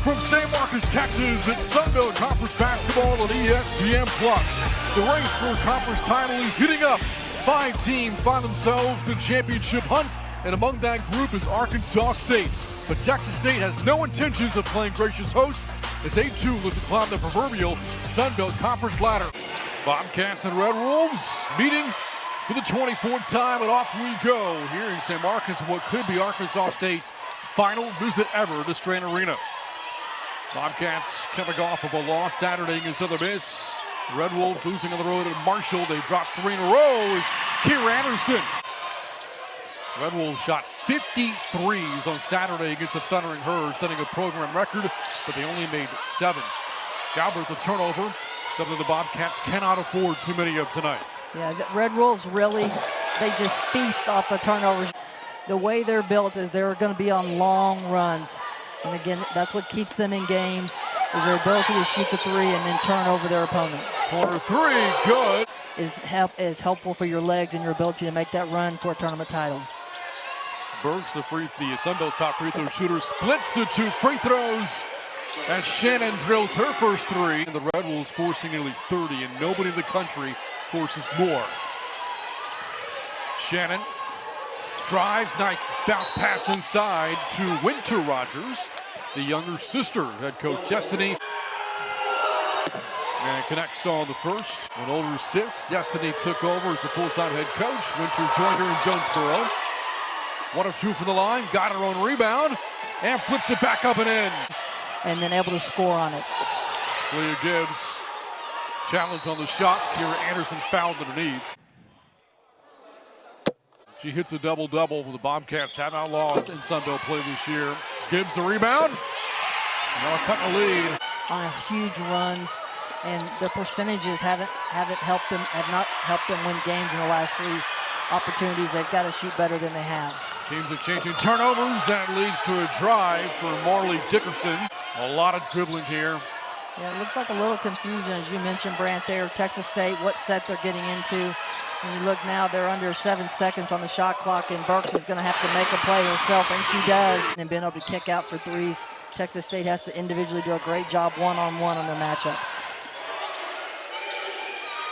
From San Marcos, Texas, it's Sunbelt Conference Basketball on ESPN+. The race for a conference title is heating up. 5 teams find themselves in the championship hunt, and among that group is Arkansas State. But Texas State has no intentions of playing gracious host, as they too look to climb the proverbial Sunbelt Conference ladder. Bobcats and Red Wolves meeting for the 24th time, and off we go here in San Marcos, what could be Arkansas State's final visit ever to Strain Arena. Bobcats coming off of a loss Saturday against Southern Miss. Red Wolves losing on the road at Marshall. They dropped 3 in a row as Kier Anderson. Red Wolves shot 53s on Saturday against the Thundering Herd, setting a program record, but they only made 7. Galbraith, the turnover, something the Bobcats cannot afford too many of tonight. Yeah, the Red Wolves really, they just feast off the turnovers. The way they're built is they're going to be on long runs. And again, that's what keeps them in games, is their ability to shoot the 3 and then turn over their opponent. Corner 3, good. Is helpful for your legs and your ability to make that run for a tournament title. Burks, the Sunbelt's top free throw shooter, splits to 2 free throws as Shannon drills her first 3. And the Red Wolves forcing nearly 30, and nobody in the country forces more. Shannon drives, nice bounce pass inside to Winter Rogers, the younger sister, head coach Destiny. And connects on the first. An older sis, Destiny took over as the full-time head coach. Winter joined her in Jonesboro. 1 of 2 from the line, got her own rebound, and flips it back up and in. And then able to score on it. Leah Gibbs, challenge on the shot. Kier Anderson fouled underneath. She hits a double-double. The Bobcats have not lost in Sunbelt play this year. Gibbs the rebound. Now cutting the lead. On huge runs, and the percentages have not helped them win games in the last 3 opportunities. They've got to shoot better than they have. Teams are changing turnovers. That leads to a drive for Marley Dickerson. A lot of dribbling here. Yeah, it looks like a little confusion, as you mentioned, Brant, there. Texas State, what set they're getting into. When you look now, they're under 7 seconds on the shot clock, and Burks is going to have to make a play herself, and she does. And being able to kick out for 3s, Texas State has to individually do a great job one-on-one on their matchups.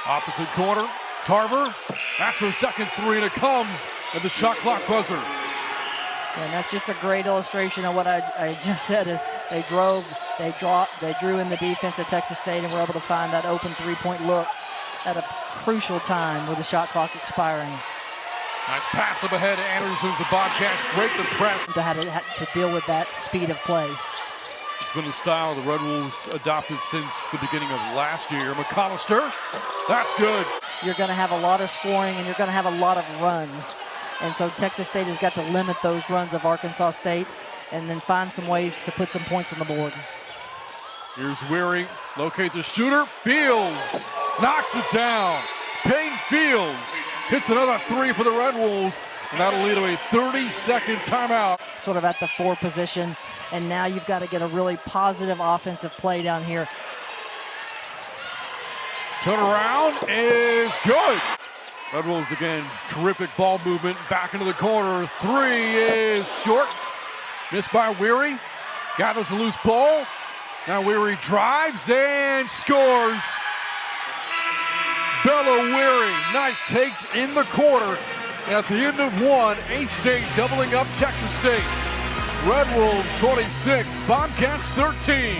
Opposite corner, Tarver. That's her second 3, and it comes at the shot clock buzzer. And that's just a great illustration of what I just said, is they drew in the defense at Texas State and were able to find that open 3-point look at a crucial time with the shot clock expiring. Nice pass up ahead. Anderson's the Bobcats break the press. To deal with that speed of play. It's been the style the Red Wolves adopted since the beginning of last year. McCollister, that's good. You're going to have a lot of scoring and you're going to have a lot of runs. And so Texas State has got to limit those runs of Arkansas State and then find some ways to put some points on the board. Here's Weary, locates a shooter, Fields, knocks it down. Payne Fields hits another 3 for the Red Wolves, and that'll lead to a 30-second timeout. Sort of at the 4 position, and now you've got to get a really positive offensive play down here. Turnaround is good. Red Wolves again, terrific ball movement, back into the corner. 3 is short, missed by Weary. Gathers a loose ball. Now Weary drives and scores. Bella Weary, nice take in the quarter. At the end of 1, H-State doubling up Texas State. Red Wolves 26, Bobcats 13.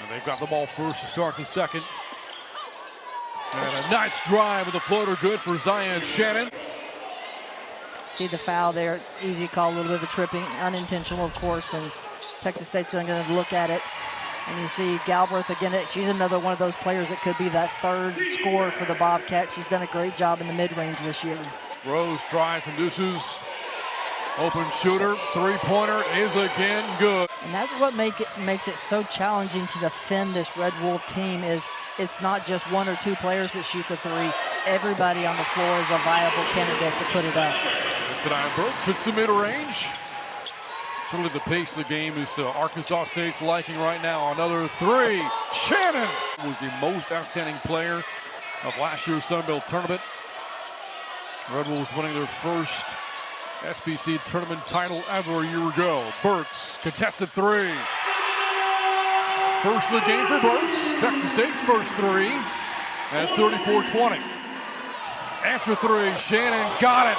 And they've got the ball first to start the second. And a nice drive with the floater, good for Zion Shannon. See the foul there, easy call, a little bit of a tripping, unintentional of course, and Texas State's going to look at it. And you see Galbraith again, she's another one of those players that could be that 3rd scorer for the Bobcats. She's done a great job in the mid-range this year. Rose drive from Deuces. Open shooter, 3-pointer is again good. And that's what makes it so challenging to defend this Red Wolf team, is it's not just 1 or 2 players that shoot the 3. Everybody on the floor is a viable candidate to put it up. Tonight, Burks hits the mid-range. Certainly the pace of the game is to Arkansas State's liking right now. Another 3. Shannon was the most outstanding player of last year's Sunbelt tournament. Red Wolves winning their first SBC tournament title ever a year ago. Burks, contested three. First of the game for Burks. Texas State's first three. And it's 34-20. After three, Shannon got it.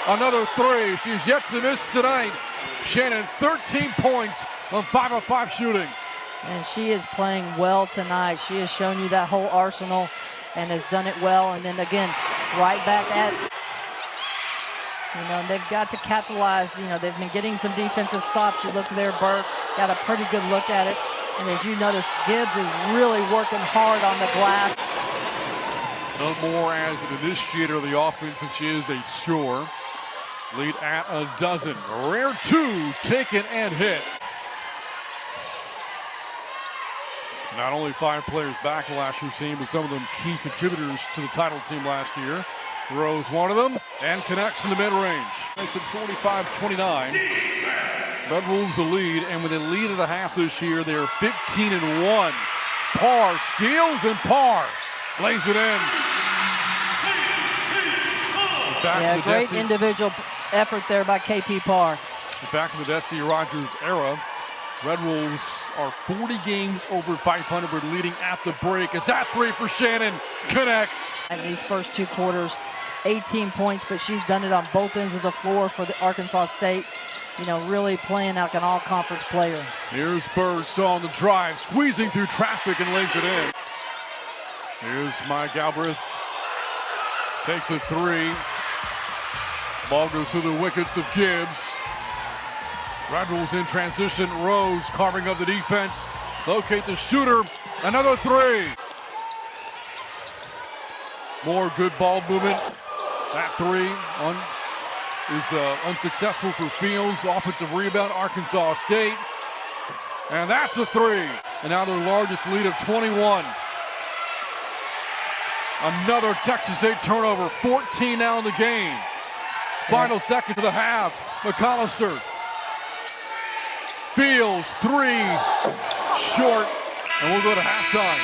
Another three. She's yet to miss tonight. Shannon, 13 points on 5 of 5 shooting. And she is playing well tonight. She has shown you that whole arsenal and has done it well. And then again, right back at, they've got to capitalize. They've been getting some defensive stops. You look there, Burke got a pretty good look at it. And as you notice, Gibbs is really working hard on the glass. No more as an initiator of the offense than she is a scorer. Lead at a dozen. A rare two taken and hit. Not only 5 players back last year's team, but some of them key contributors to the title team last year. Rose one of them and connects in the mid-range. It's at 45-29. Red Wolves the lead, and with a lead of the half this year, they're 15-1. Parr steals and Parr lays it in. Yeah, great individual effort there by KP Parr. Back in the Destiny Rogers era, Red Wolves are 40 games over 500, leading at the break. As that three for Shannon connects. In these first 2 quarters, 18 points, but she's done it on both ends of the floor for the Arkansas State. Really playing like an all-conference player. Here's Burks on the drive, squeezing through traffic and lays it in. Here's Maya Galbraith. Takes a three. Ball goes through the wickets of Gibbs. Red Wolves in transition. Rose carving up the defense. Locates the shooter. Another three. More good ball movement. That three is unsuccessful for Fields. Offensive rebound, Arkansas State. And that's the three. And now their largest lead of 21. Another Texas State turnover. 14 now in the game. Final second of the half. McAllister. Fields, three, short, and we'll go to halftime.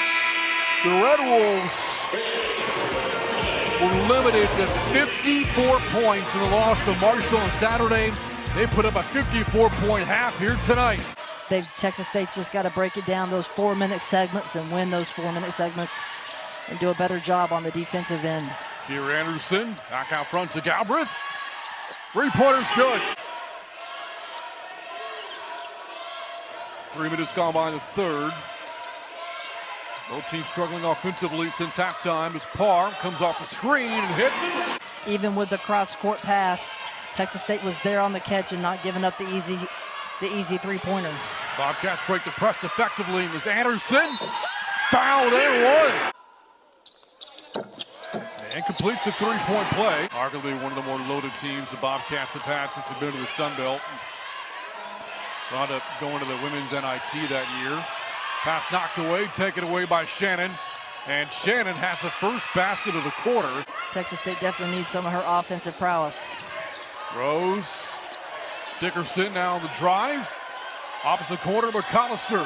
The Red Wolves were limited to 54 points in the loss to Marshall on Saturday. They put up a 54-point half here tonight. Texas State just got to break it down, those 4-minute segments, and win those 4-minute segments and do a better job on the defensive end. Kiera Anderson back out front to Galbraith. 3-pointer's good. 3 minutes gone by in the third. Both teams struggling offensively since halftime as Parr comes off the screen and hits. Even with the cross-court pass, Texas State was there on the catch and not giving up the easy 3-pointer. Bobcats break the press effectively as Anderson fouled and one. And completes the 3-point play. Arguably one of the more loaded teams the Bobcats have had since they've been to the Sun Belt. Wound up going to the women's NIT that year. Pass knocked away, taken away by Shannon. And Shannon has the first basket of the quarter. Texas State definitely needs some of her offensive prowess. Rose. Dickerson now on the drive. Opposite corner, McAllister.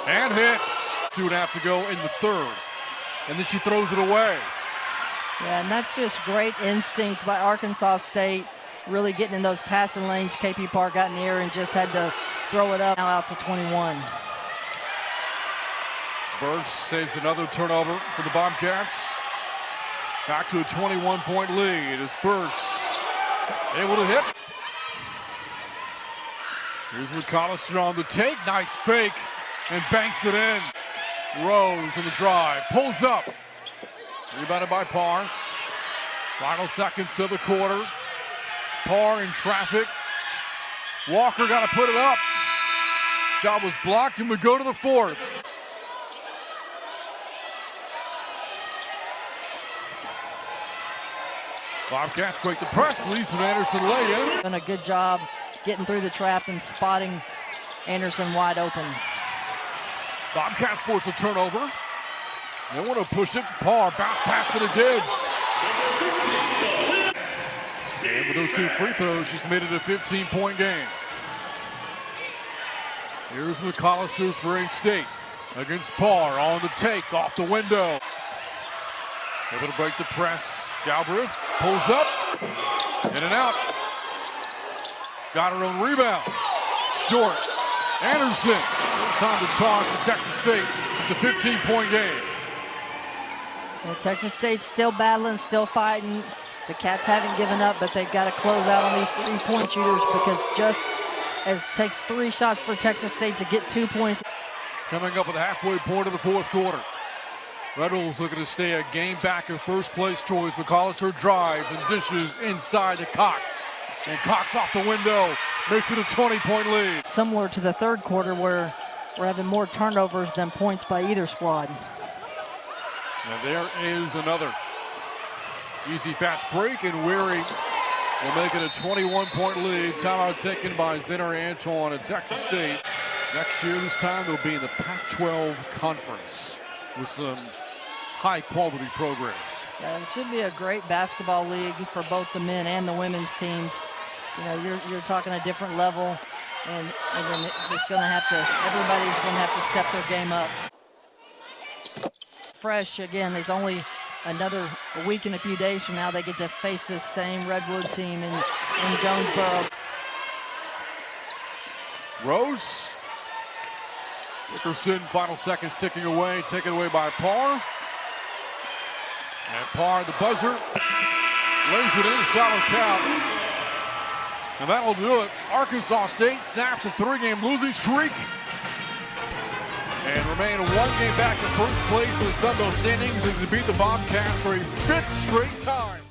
And hits. 2.5 to go in the third. And then she throws it away. Yeah, and that's just great instinct by Arkansas State. Really getting in those passing lanes. KP Parr got in the air and just had to throw it up. Now out to 21. Burks saves another turnover for the Bobcats. Back to a 21-point lead as Burks able to hit. Here's McAllister on the take. Nice fake and banks it in. Rose on the drive. Pulls up. Rebounded by Parr. Final seconds of the quarter. Parr in traffic. Walker got to put it up. Shot was blocked and we go to the fourth. Bobcats break the press. Lisa Anderson lay in. Done a good job getting through the trap and spotting Anderson wide open. Bobcats force a turnover. They want to push it. Parr bounce pass to the Gibbs. And with those 2 free throws, she's made it a 15-point game. Here's McAllister for A-State against Parr on the take off the window. Able to break the press. Galbraith pulls up, in and out. got her own rebound. Short. Anderson. Time to talk to Texas State. It's a 15-point game. Well, Texas State's still battling, still fighting. The Cats haven't given up, but they've got to close out on these three-point shooters because just as it takes 3 shots for Texas State to get 2 points. Coming up at the halfway point of the fourth quarter. Red Wolves looking to stay a game back in first place. Troy McCollister drives and dishes inside to Cox. And Cox off the window makes it a 20-point lead. Similar to the third quarter where we're having more turnovers than points by either squad. And there is another easy fast break, and Weary will make it a 21-point lead. Timeout taken by Zinner Antoine at Texas State. Next year, this time, they'll be in the Pac-12 Conference with some high-quality programs. Yeah, it should be a great basketball league for both the men and the women's teams. You know, you're talking a different level, and then it's going to have to, everybody's going to have to step their game up. Fresh, again, there's only another week and a few days from now they get to face this same Redwood team in Jonesboro. Rose. Dickerson, final seconds ticking away, taken away by Parr. And Parr, the buzzer, lays it in, shot on count. And that'll do it. Arkansas State snaps a 3-game losing streak and remain 1 game back in first place in the Sun Belt standings as they beat the Bobcats for a 5th straight time.